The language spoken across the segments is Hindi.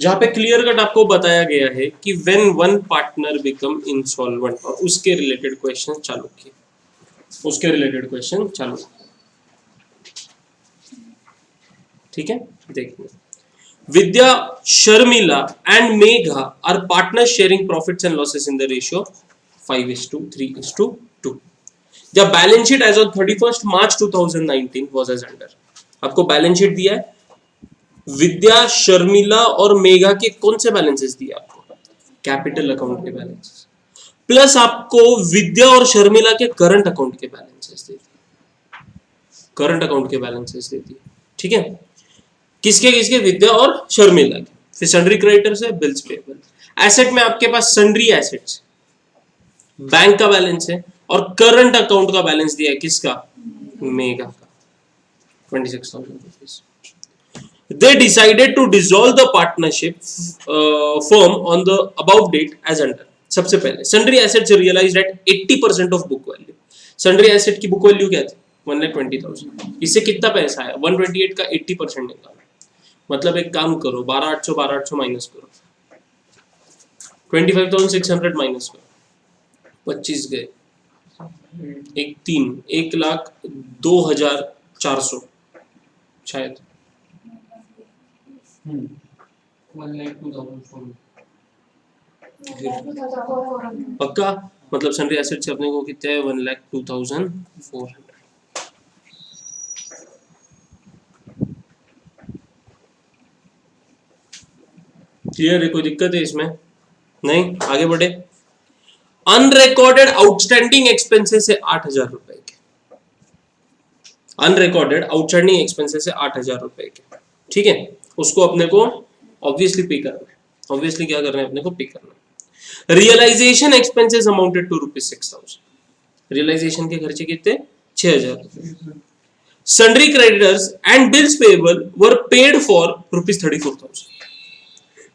जहां पे क्लियर कट आपको बताया गया है कि when one partner become insolvent, और उसके रिलेटेड क्वेश्चन चालू किए, उसके रिलेटेड क्वेश्चन चालू। ठीक है, देखिए, Vidya, Sharmila and Megha are partner sharing profits and losses in the ratio 5:3:2। The balance sheet as on 31st March 2019 was as under. आपको बैलेंस शीट दिया है, विद्या, शर्मिला और मेघा के कौन से बैलेंसेस दिए आपको? कैपिटल अकाउंट के बैलेंसेस, प्लस आपको विद्या और शर्मिला के करंट अकाउंट के बैलेंसेस दे दिए, करंट अकाउंट के बैलेंसेस दे दिए। ठीक है, किसके किसके? विद्या और शर्मिला के। फिर सन्ड्री क्रेडिटर्स है, बिल्स पेबल। एसेट में आपके पास सन्ड्री एसेट्स, बैंक का बैलेंस है, और करंट अकाउंट का बैलेंस दिया है किसका? मेगा का, 26,000 rupees. They decided to dissolve the partnership firm on the above date as under। सबसे पहले sundry assets realized at 80% of book value। sundry asset की book value क्या थी? 1,20,000। इससे कितना पैसा आया? 128 का 80% निकाला। मतलब एक काम करो, 12,800 माइनस करो, 25,600 माइनस करो, 25 गए, एक 3, 1,02,400 शायद, 1,02,400 पक्का? मतलब सन्ड्री एसेट से अपने को कितने? 1,02,400। क्लियर है? कोई दिक्कत है इसमें? नहीं, आगे बढ़े। अनरिकॉर्डेड आउटस्टैंडिंग एक्सपेंसेस है 8,000 रुपए के, अनरिकॉर्डेड आउटस्टैंडिंग एक्सपेंसेस है 8,000 रुपए के। ठीक है, उसको अपने को ऑब्वियसली पे करना है, ऑब्वियसली क्या करना है अपने को? पे करना है। Realisation expenses amounted to ₹6,000, realisation के खर्चे कितने? 6,000 रुपए। Sundry creditors and bills payable were paid for ₹34,000।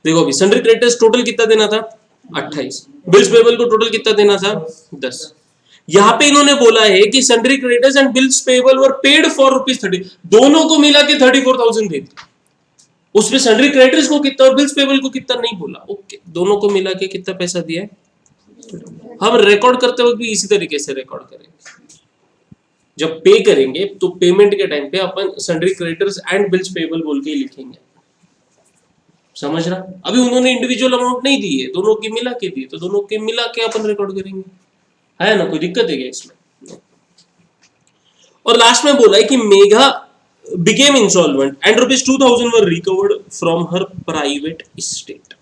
देखो अभी सन्ड्री क्रेडिटर्स टोटल कितना देना था? 28। बिल्स पेएबल को टोटल कितना देना था? 10। यहां पे इन्होंने बोला है कि sundry creditors and bills payable were paid for ₹30, दोनों को मिला के 34,000 दे दिया। उसमें सन्ड्री क्रेडिटर्स को कितना और बिल्स पेएबल को कितना नहीं बोला। ओके, दोनों को मिला के कितना पैसा दिया है? हम रिकॉर्ड करते वक्त भी इसी तरीके से रिकॉर्ड करेंगे। जब पे करेंगे तो पेमेंट के टाइम पे अपन sundry creditors and bills payable बोल के ही लिखेंगे। समझ रहा? अभी उन्होंने इंडिविजुअल अमाउंट नहीं दी है, दोनों की मिला के दी, तो दोनों के मिला के अपन रिकॉर्ड करेंगे। है ना? कोई दिक्कत है क्या इसमें? और लास्ट में बोला है कि Megha became insolvent and ₹2,000 were recovered from her private estate।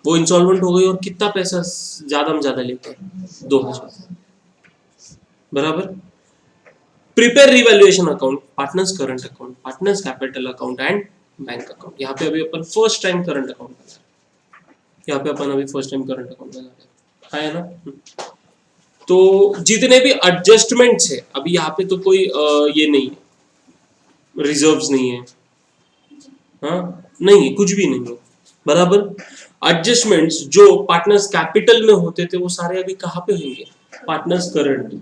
वो इंसॉल्वेंट हो गई और कितना पैसा ज्यादा में ज्यादा लेते हैं? 2,000। बराबर। Prepare revaluation account, partners current account, partners capital account and bank account. यहाँ पे अभी अपन फर्स्ट टाइम करंट अकाउंट बना रहे हैं, यहाँ पे अपन अभी फर्स्ट टाइम करंट अकाउंट बना रहे हैं, है ना? तो जितने भी एडजस्टमेंट्स है अभी यहाँ पे तो कोई ये नहीं है, रिजर्व्स नहीं है, हाँ नहीं, कुछ भी नहीं है। बराबर। एडजस्टमेंट्स जो पार्टनर्स कैपिटल में होते थे वो सारे अभी कहाँ पे होंगे? Partners current.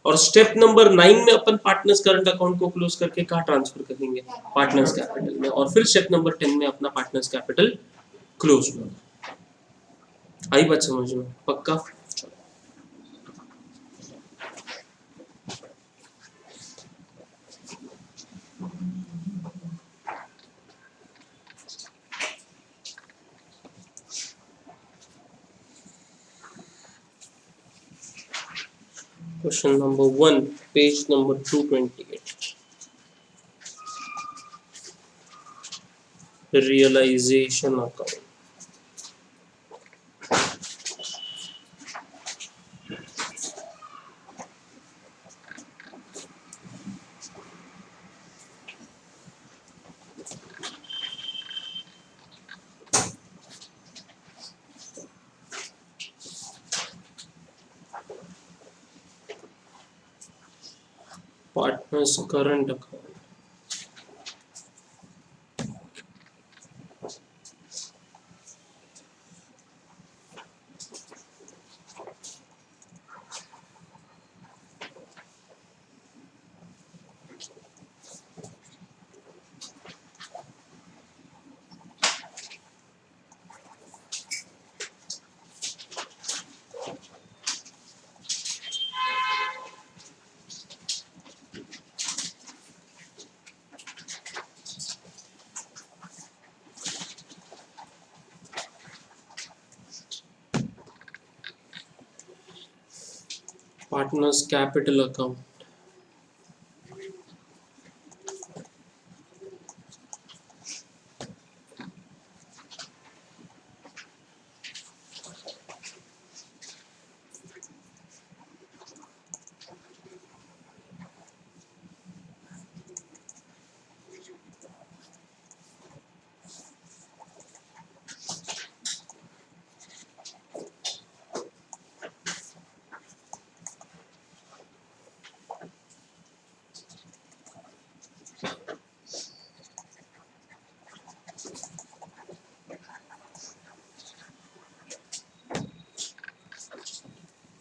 और स्टेप नंबर 9 में अपन पार्टनर्स करंट अकाउंट को क्लोज करके कहाँ ट्रांसफर करेंगे? पार्टनर्स कैपिटल में। और फिर स्टेप नंबर 10 में अपना पार्टनर्स कैपिटल क्लोज होगा। आई बात समझ में? पक्का? Question number 1, page number 228। Realization account। Partners current account। Partners capital account,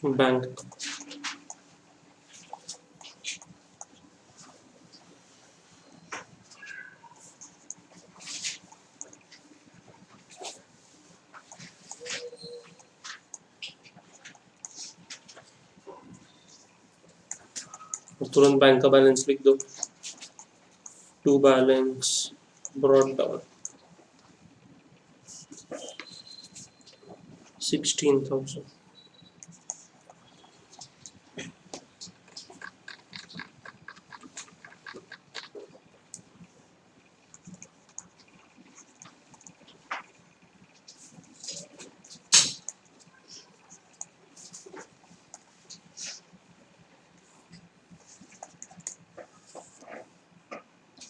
bank, तुरंत बैंक का बैलेंस लिख दो, to balance brought down 16,000।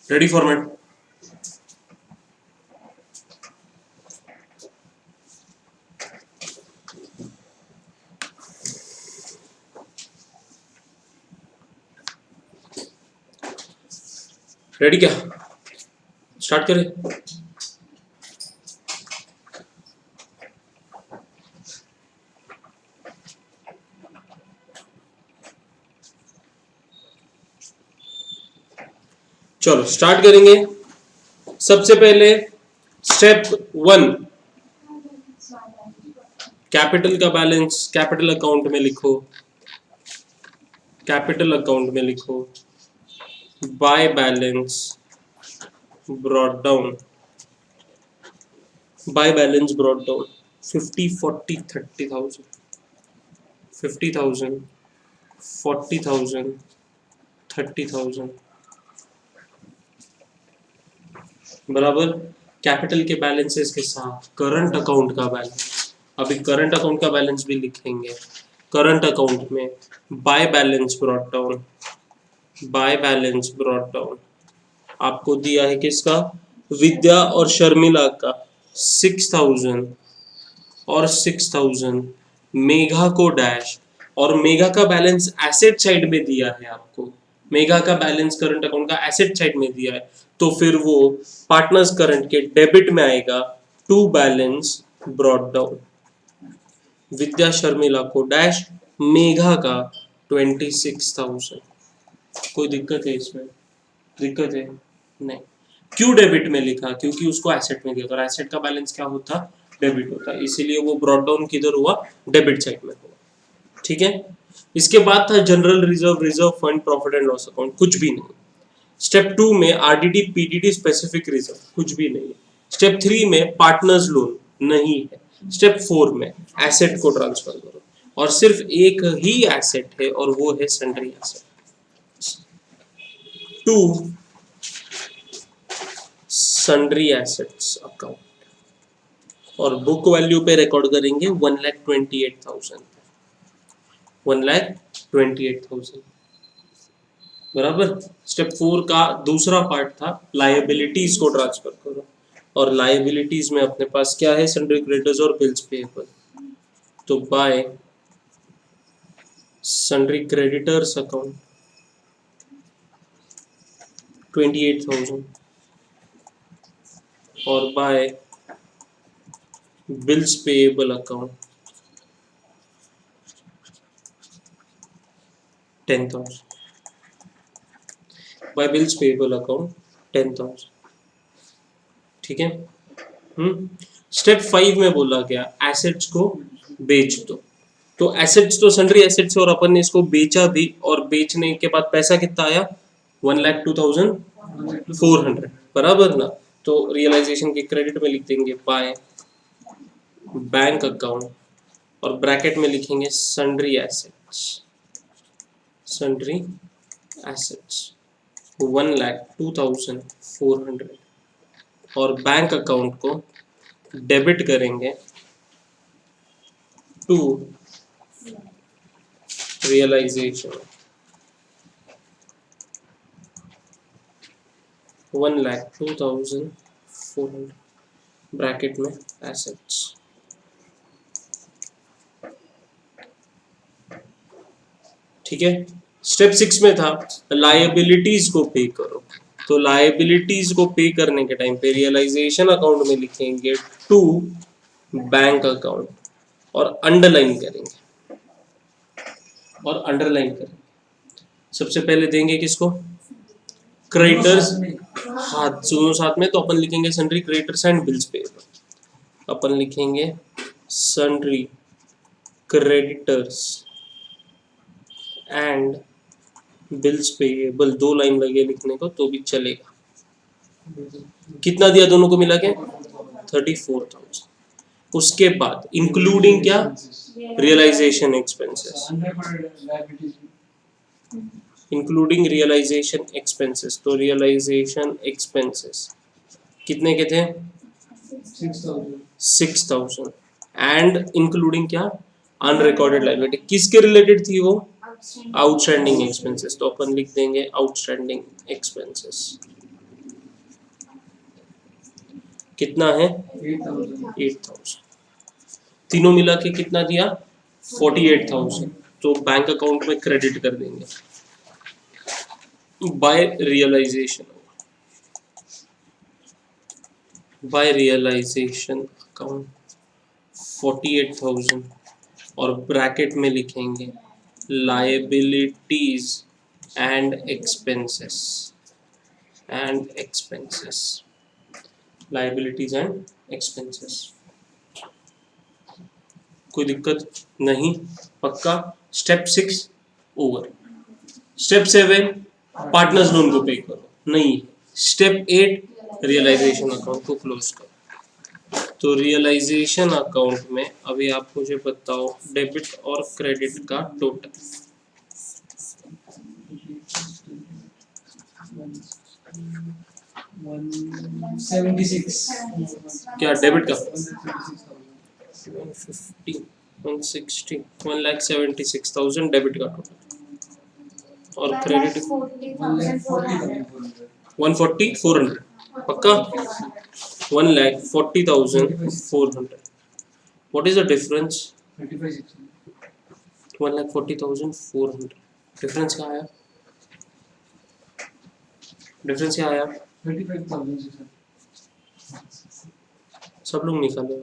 Ready format, ready क्या, स्टार्ट करें। चलो स्टार्ट करेंगे। सबसे पहले स्टेप 1, कैपिटल का बैलेंस कैपिटल अकाउंट में लिखो, कैपिटल अकाउंट में लिखो by balance brought down, by balance brought down 50, 40, 30,000, 50,000, 40,000, 30,000 बराबर कैपिटल के बैलेंसेस के साथ करंट अकाउंट का बैलेंस। अभी करंट अकाउंट का बैलेंस भी लिखेंगे। करंट अकाउंट में bye balance brought down, by balance brought down आपको दिया है किसका, विद्या और शर्मिला का 6,000 और 6,000, मेघा को डैश, और मेघा का बैलेंस एसेट साइड में दिया है आपको, मेघा का बैलेंस करंट अकाउंट का एसेट साइड में दिया है, तो फिर वो पार्टनर्स करंट के डेबिट में आएगा, टू बैलेंस ब्रॉट डाउन, विद्या शर्मिला को डैश, मेघा का 26,000। कोई दिक्कत है इसमें, दिक्कत है नहीं। क्यों डेबिट में लिखा, क्योंकि उसको एसेट में दिया, और एसेट का बैलेंस क्या होता, डेबिट होता है, इसीलिए वो ब्रॉट डाउन किधर हुआ, डेबिट साइड में हुआ। ठीक है, इसके बाद था general reserve, reserve fund, profit and loss account, कुछ भी नहीं। स्टेप 2 में आरडीडी पीडीडी स्पेसिफिक रिजर्व, कुछ भी नहीं है। स्टेप 3 में पार्टनर्स लोन नहीं है। स्टेप 4 में एसेट को ट्रांसफर करो, और सिर्फ एक ही एसेट है और वो है sundry asset. 2 sundry assets account, और बुक वैल्यू पे रिकॉर्ड करेंगे 1,28,000, 1,28,000 बराबर। स्टेप 4 का दूसरा पार्ट था लायबिलिटीज को ट्रांसफर करो, और लायबिलिटीज में अपने पास क्या है, सन्ड्री क्रेडिटर्स और बिल्स पेएबल, तो बाय सन्ड्री क्रेडिटर्स अकाउंट 28,000 और by bills payable account 10,000, by bills payable account 10,000। ठीक है। स्टेप 5 में बोला गया एसेट्स को बेच दो, तो एसेट्स तो सन्ड्री एसेट्स और अपन ने इसको बेचा भी, और बेचने के बाद पैसा कितना आया, 1,02,400 बराबर ना। तो रियलाइजेशन के क्रेडिट में लिख देंगे बाय बैंक अकाउंट, और ब्रैकेट में लिखेंगे सन्ड्री एसेट्स, सन्ड्री एसेट्स 1,02,400 और बैंक अकाउंट को डेबिट करेंगे टू रियलाइजेशन 1,02,400 ब्रैकेट में एसेट्स। ठीक है, स्टेप 6 में था लायबिलिटीज को पे करो, तो लायबिलिटीज को पे करने के टाइम पे रियलाइजेशन अकाउंट में लिखेंगे टू बैंक अकाउंट और अंडरलाइन करेंगे सबसे पहले देंगे किसको, क्रेडिटर्स, हाथ दोनों साथ में, तो अपन लिखेंगे sundry creditors and bills payable, अपन लिखेंगे sundry creditors and bills payable, 2 line लगे लिखने को तो भी चलेगा। कितना दिया दोनों को मिला के 34,000। उसके बाद इंक्लूडिंग क्या, realisation expenses, including realisation expenses, तो रियलाइजेशन एक्सपेंसेस कितने के थे 6,000 एंड इंक्लूडिंग क्या, अनरिकॉर्डेड लायबिलिटी, किसके रिलेटेड थी वो, आउटस्टैंडिंग एक्सपेंसेस, तो अपन लिख देंगे आउटस्टैंडिंग एक्सपेंसेस। कितना है 8,000, तीनों मिला के कितना दिया 48,000, तो बैंक अकाउंट में क्रेडिट कर देंगे बाय रियलाइजेशन अकाउंट 48,000 और ब्रैकेट में लिखेंगे liabilities and expenses liabilities and expenses. कोई दिक्कत नहीं, पक्का। Step 6 over. Step 7 partners loan को पे करो, नहीं। स्टेप 8 रियलाइजेशन अकाउंट को क्लोज करो। तो रियलाइजेशन अकाउंट में अभी आप मुझे बताओ डेबिट और क्रेडिट का टोटल। क्या डेबिट का 150 160 1,76,000 डेबिट का टोटल और क्रेडिट 140,400 पक्का 1,40,400। What is the difference? 1,40,400 difference क्या आया, डिफरेंस क्या आया 35,000 सब लोग निकालो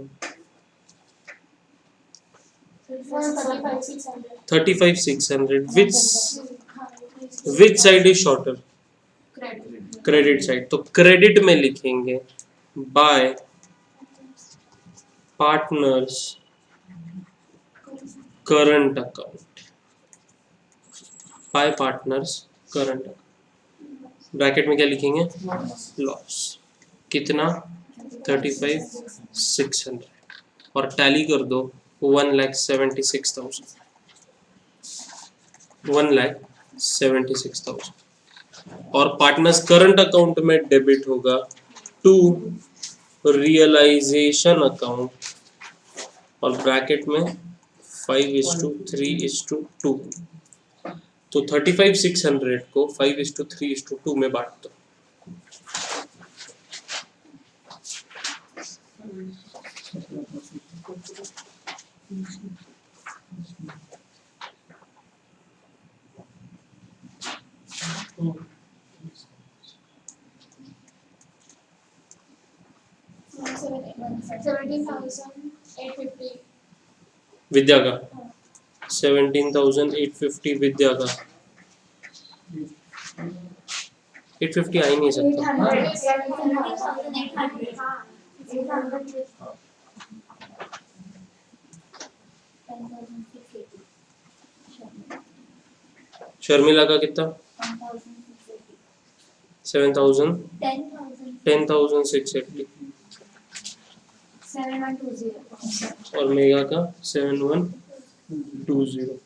35,600 which side is shorter, credit side, तो क्रेडिट में लिखेंगे bye partners current account, bye partners current account, bracket में क्या लिखेंगे लॉस, कितना 35,600 और टैली कर दो 1,76,000 और पार्टनर्स करंट अकाउंट में डेबिट होगा टू रियलाइजेशन अकाउंट और ब्रैकेट में 5:3:2, तो 35,600 को 5:3:2 में बांट दो। विद्या का 17,850 विद्या का 850 आ ही नहीं सकता। शर्मिला का कितना 7,000 10,680 और मेगा का 7,120।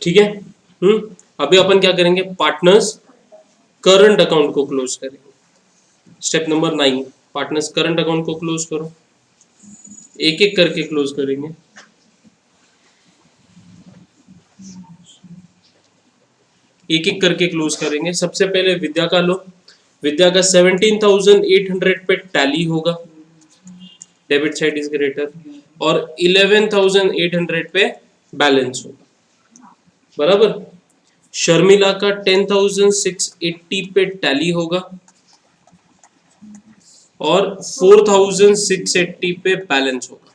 ठीक है। अभी अपन क्या करेंगे, पार्टनर्स करंट अकाउंट को क्लोज करेंगे। Step number 9, partners current account को क्लोज करो, एक एक करके क्लोज करेंगे। एक एक करके क्लोज करेंगे। सबसे पहले विद्या का लो, विद्या का 17,800 पे टैली होगा, डेबिट साइड इज ग्रेटर, और 11,800 पे बैलेंस होगा, बराबर। शर्मिला का 10,680 पे टैली होगा और 4,680 पे बैलेंस होगा,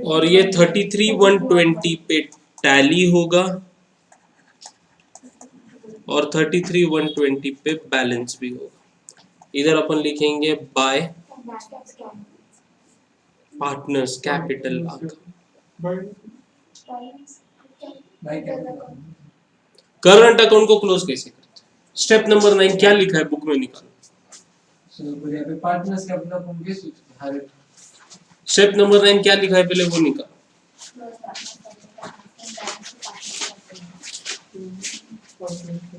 और ये 33,120 पे टैली होगा और 33,120 पे बैलेंस भी होगा। इधर अपन लिखेंगे bye partners capital current account को क्लोज कैसे करते हैं? स्टेप नंबर 9 क्या लिखा है बुक में, निकालो। स्टेप नंबर 9 क्या लिखा है पहले वो निकालो।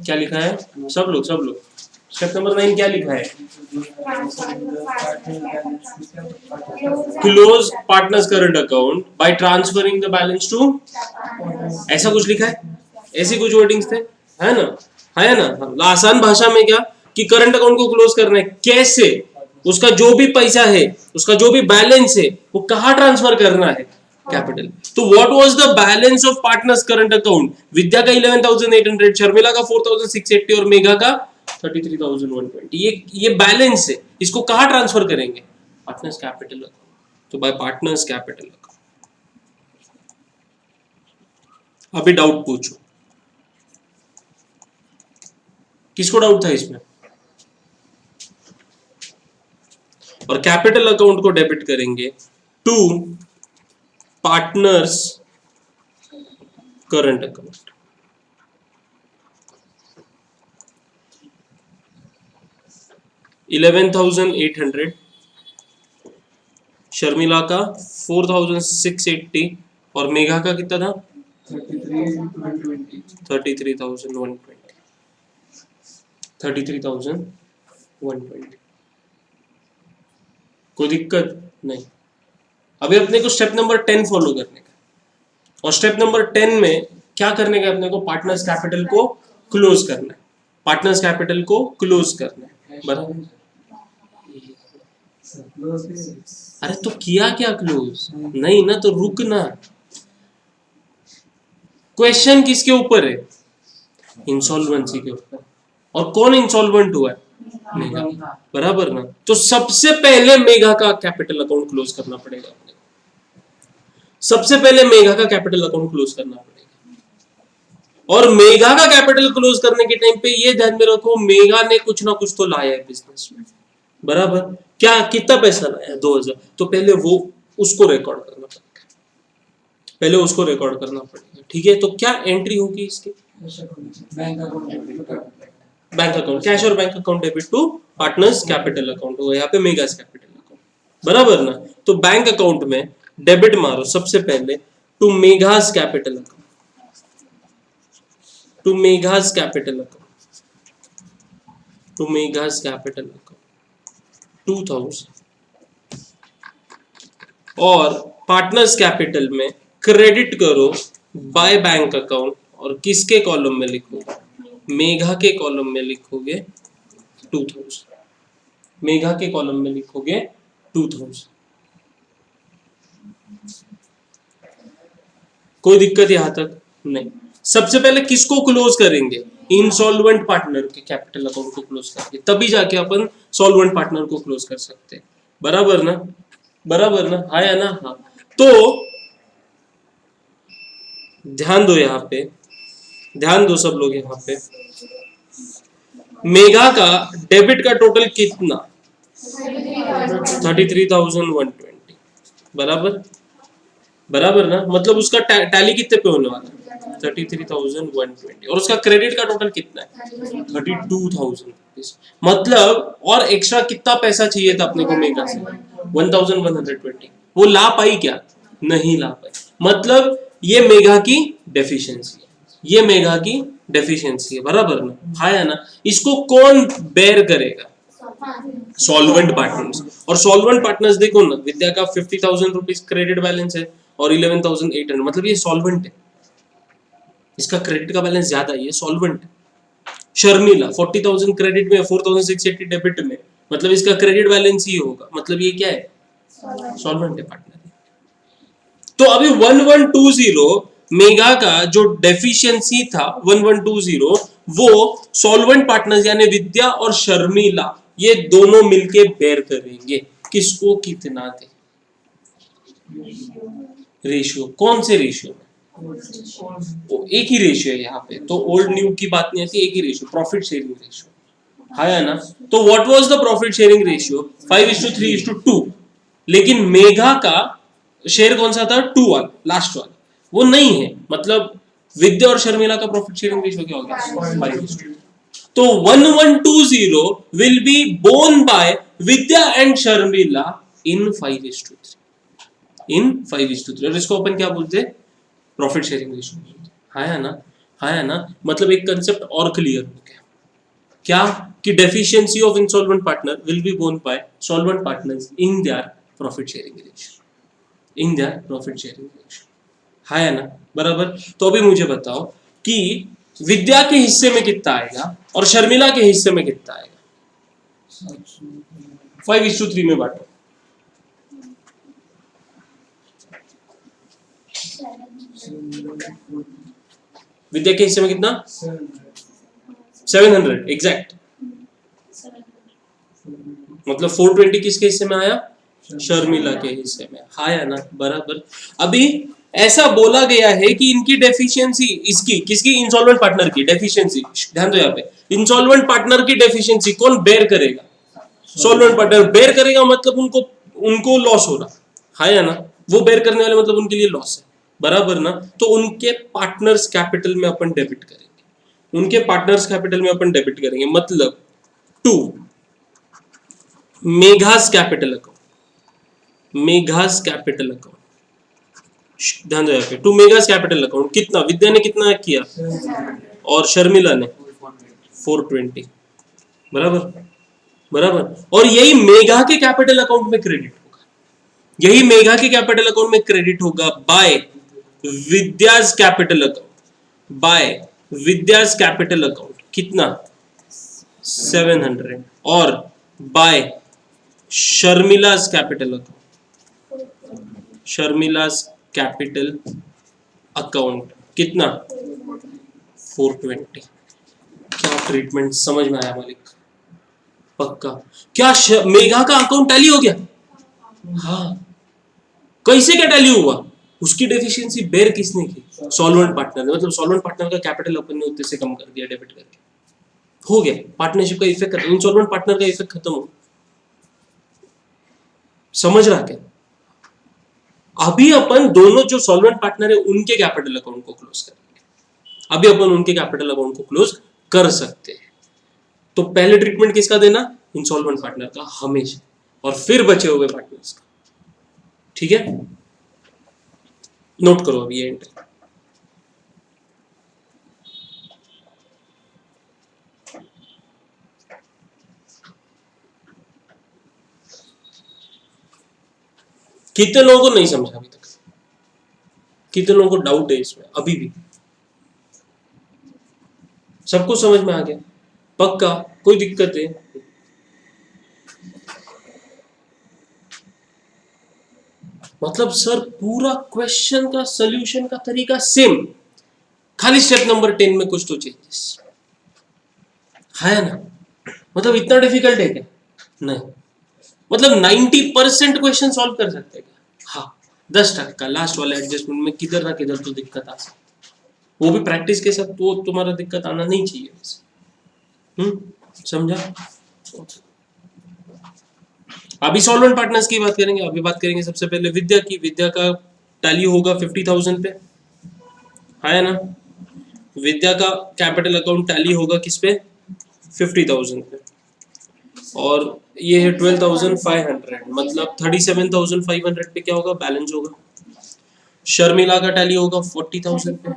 क्या लिखा है सब लोग स्टेप नंबर 9 क्या लिखा है? Close partners current account by transferring the balance to, ऐसा कुछ लिखा है, ऐसी कुछ वर्डिंग्स थे, है ना। आसान भाषा में क्या कि करंट अकाउंट को क्लोज करना है, कैसे, उसका जो भी पैसा है, उसका जो भी बैलेंस है, वो कहाँ ट्रांसफर करना है, कैपिटल। तो what was the balance of partners current account? Vidya का 11,800, शर्मिला का 4,680 और मेघा का 33,120। ये बैलेंस है, इसको कहाँ ट्रांसफर करेंगे? Partners capital account. तो बाय पार्टनर्स कैपिटल अकाउंट। अभी डाउट पूछो, किसको डाउट था इसमें? और कैपिटल अकाउंट को डेबिट करेंगे to partners current account. $11,800, Sharmila का 4,680 और मेघा का कितना था? 33,120। कोई दिक्कत नहीं। अभी अपने को स्टेप नंबर 10 फॉलो करने का, और स्टेप नंबर 10 में क्या करने का अपने को? पार्टनर्स कैपिटल को क्लोज करना है, पार्टनर्स कैपिटल को क्लोज करना है, बराबर। अरे तो किया क्या क्लोज? नहीं ना, तो रुकना। क्वेश्चन किसके ऊपर है? इंसॉल्वेंसी के ऊपर। और कौन इंसॉल्वेंट हुआ है? मेघा, बराबर ना। तो सबसे पहले मेघा का कैपिटल अकाउंट क्लोज करना पड़ेगा अपने को। सबसे पहले मेघा का कैपिटल अकाउंट क्लोज करना पड़ेगा। और मेघा का कैपिटल क्लोज करने के टाइम पे ये ध्यान में रखो, मेघा ने कुछ ना कुछ तो लाया है बिजनेस में, बराबर। क्या, कितना पैसा लाया? 2,000। तो पहले वो उसको रिकॉर्ड करना पड़ेगा, पहले उसको रिकॉर्ड करना पड़ेगा, ठीक है। तो क्या एंट्री होगी इसकी? बैंक अकाउंट, कैश और bank account debit to partners capital account होगा, यहाँ पे मेगास कैपिटल अकाउंट, बराबर ना। तो बैंक अकाउंट में डेबिट मारो सबसे पहले to Megha's capital account, to Megha's capital account, to Megha's capital account 2,000, और पार्टनर्स कैपिटल में क्रेडिट करो बाय बैंक अकाउंट, और किसके कॉलम में लिखोगे? मेघा के कॉलम में लिखोगे 2,000, मेघा के कॉलम में लिखोगे 2,000। कोई दिक्कत यहां तक नहीं। सबसे पहले किसको क्लोज करेंगे? इंसॉल्वेंट पार्टनर के कैपिटल अकाउंट को क्लोज करेंगे, तभी जाके अपन सॉल्वेंट पार्टनर को क्लोज कर सकते हैं, बराबर ना, बराबर ना, हाँ या ना? हाँ। तो ध्यान दो, यहाँ पे ध्यान दो सब लोग। यहाँ पे मेघा का डेबिट का टोटल कितना? 33,120, बराबर, बराबर ना। मतलब उसका टैली कितने पे होने वाला? 33,120, और उसका क्रेडिट का टोटल कितना है? 32,000। मतलब और एक्स्ट्रा कितना पैसा चाहिए था अपने को मेघा से? 1,120। वो ला पाई क्या? नहीं ला पाई। मतलब ये मेघा की डेफिशिएंसी है, ये मेघा की डेफिशिएंसी है, बराबर ना, है ना। इसको कौन बेयर करेगा? Solvent partners. और सॉल्वेंट पार्टनर्स देखो ना, विद्या का 50,000 रुपीज क्रेडिट बैलेंस है और 11,800, मतलब ये सॉल्वेंट है, इसका क्रेडिट का बैलेंस ज्यादा है, ये सॉल्वेंट है। शर्मिला 40,000 क्रेडिट में, 4,680 डेबिट में, मतलब इसका क्रेडिट बैलेंस ही होगा, मतलब ये क्या है? सॉल्वेंट है, पार्टनर है। तो अभी 1120 मेगा का जो डेफिशिएंसी था 1120, वो सॉल्वेंट पार्टनर्स यानी विद्या और शर्मिला ये दोनों मिलके बेयर करेंगे। किसको कितना दे? रेशियो। कौन से रेशियो में? एक ही रेशियो है यहाँ पे, तो ओल्ड न्यू की बात नहीं आती, एक ही रेशियो, प्रॉफिट शेयरिंग रेशियो है ना। तो what was the profit sharing ratio? 5:3:2। लेकिन मेघा का शेयर कौन सा था? 2 वाला, लास्ट वाला, वो नहीं है। मतलब विद्या और शर्मिला का प्रॉफिट शेयरिंग रेशियो क्या हो गया? 5:2। तो 1120 will be borne by Vidya and Sharmila in 5:3, in 5:3। और इसको अपन क्या बोलते हैं? प्रॉफिट शेयरिंग रेशियो, है ना, है ना। मतलब एक कंसेप्ट और क्लियर हो गया, क्या? कि deficiency of insolvent partner will be borne by solvent partners in their profit sharing ratio, in their profit sharing ratio, है ना, बराबर। तो अभी मुझे बताओ कि विद्या के हिस्से में कितना आएगा और शर्मिला के हिस्से में कितना आएगा? 5:3 में बांटो। विद्या के हिस्से में कितना? 700 एग्जैक्ट। मतलब 420 किसके हिस्से में आया? शर्मिला के हिस्से में, आया ना, बराबर। अभी ऐसा बोला गया है कि इनकी डेफिशिएंसी, इसकी किसकी? इंसॉल्वेंट पार्टनर की डेफिशिएंसी, ध्यान दो यहाँ पे, इंसॉल्वेंट पार्टनर की डेफिशिएंसी कौन बेयर करेगा? सॉल्वेंट पार्टनर बेयर करेगा, मतलब उनको लॉस हो रहा है ना, वो बेयर करने वाले मतलब उनके लिए लॉस है, बराबर ना। तो उनके पार्टनर्स कैपिटल में अपन डेबिट करेंगे, उनके पार्टनर्स कैपिटल में अपन डेबिट करेंगे, मतलब to Megha's capital account, Megha's capital account, ध्यान दो यहाँ पे, टू मेघास कैपिटल अकाउंट। कितना? विद्या ने कितना किया और शर्मिला ने 420, बराबर, बराबर। और यही मेघा के कैपिटल अकाउंट में क्रेडिट होगा, यही मेघा के कैपिटल अकाउंट में क्रेडिट होगा by Vidya's capital account, by Vidya's capital account. कितना? 700। और by Sharmila's capital account, Sharmila's capital account कितना? 420। क्या ट्रीटमेंट, समझ में आया मालिक? पक्का। क्या मेघा का अकाउंट टैली हो गया? हाँ। कैसे क्या टैली हुआ? उसकी डेफिशिएंसी बेयर किसने की? सॉल्वेंट पार्टनर ने। मतलब सॉल्वेंट पार्टनर का कैपिटल अपन ने उतने से कम कर दिया, डेबिट करके, हो गया। पार्टनरशिप का इफेक्ट, इंसॉल्वेंट पार्टनर का इफेक्ट खत्म हो। समझ रहा क्या? अभी अपन दोनों जो सॉल्वेंट पार्टनर है उनके कैपिटल अकाउंट को क्लोज करेंगे, अभी अपन उनके कैपिटल अकाउंट को क्लोज कर सकते हैं। तो पहले ट्रीटमेंट किसका देना? इंसॉल्वेंट पार्टनर का हमेशा, और फिर बचे हुए पार्टनर्स का, ठीक है। नोट करो अभी ये एंट्री। कितने लोगों को नहीं समझा अभी तक? कितने लोगों को डाउट है इसमें अभी भी? सबको समझ में आ गया? पक्का? कोई दिक्कत है? मतलब सर पूरा क्वेश्चन का सॉल्यूशन का तरीका सेम, खाली स्टेप नंबर 10 में कुछ तो चेंजेस है ना। मतलब इतना डिफिकल्ट है क्या? नहीं। मतलब 90% क्वेश्चन सॉल्व कर सकते हैं क्या? हाँ, 10% लास्ट वाले एडजस्टमेंट में किधर ना किधर तो दिक्कत आ सकती, वो भी प्रैक्टिस के साथ, तो तुम्हारा दिक्कत आना नहीं चाहिए बस। समझा? अभी सॉल्वेंट पार्टनर्स की बात करेंगे। अभी बात करेंगे सबसे पहले विद्या की। विद्या का टैली होगा 50,000 पे, है ना। विद्या का कैपिटल अकाउंट टैली होगा किस पे? 50,000 पे, और ये है 12,500, मतलब 37,500 पे क्या होगा? बैलेंस होगा। शर्मिला का टैली होगा 40,000 पे,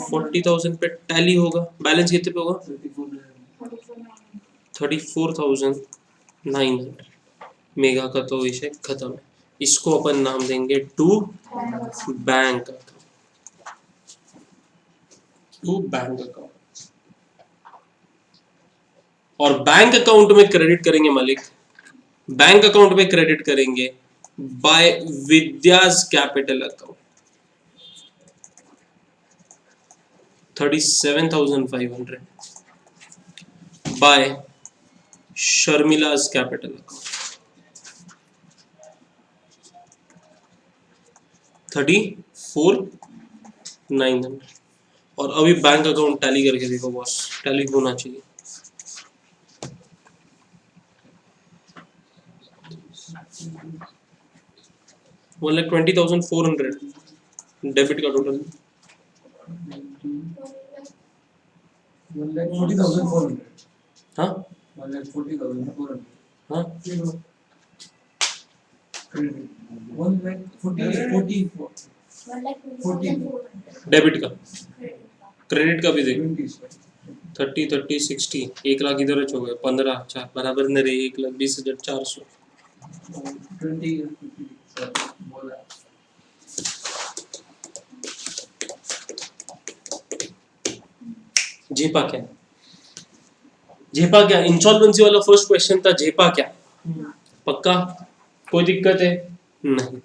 40,000 पे टैली होगा। बैलेंस कितने पे होगा? 34,900। मेगा का तो विषय खत्म है। इसको अपन नाम देंगे to bank account, to bank account. और बैंक अकाउंट में क्रेडिट करेंगे मलिक, बैंक अकाउंट में क्रेडिट करेंगे by Vidya's capital account 37,500 by Sharmila's capital account 34,900। और अभी बैंक अकाउंट टैली करके देखो बॉस, टैली होना चाहिए। वन लाख 20,400 डेबिट का टोटल, 1,40,400। हाँ 1,40,400। हाँ 1,40,400। डेबिट का। क्रेडिट का भी देखो 30, 30, 60, 1 लाख इधर हो गए, 15 4 बराबर न रहे 1,20,400। 20 झेपा क्या? झेपा क्या? इंसॉल्वेंसी वाला फर्स्ट क्वेश्चन था, झेपा क्या? पक्का? कोई दिक्कत है? नहीं।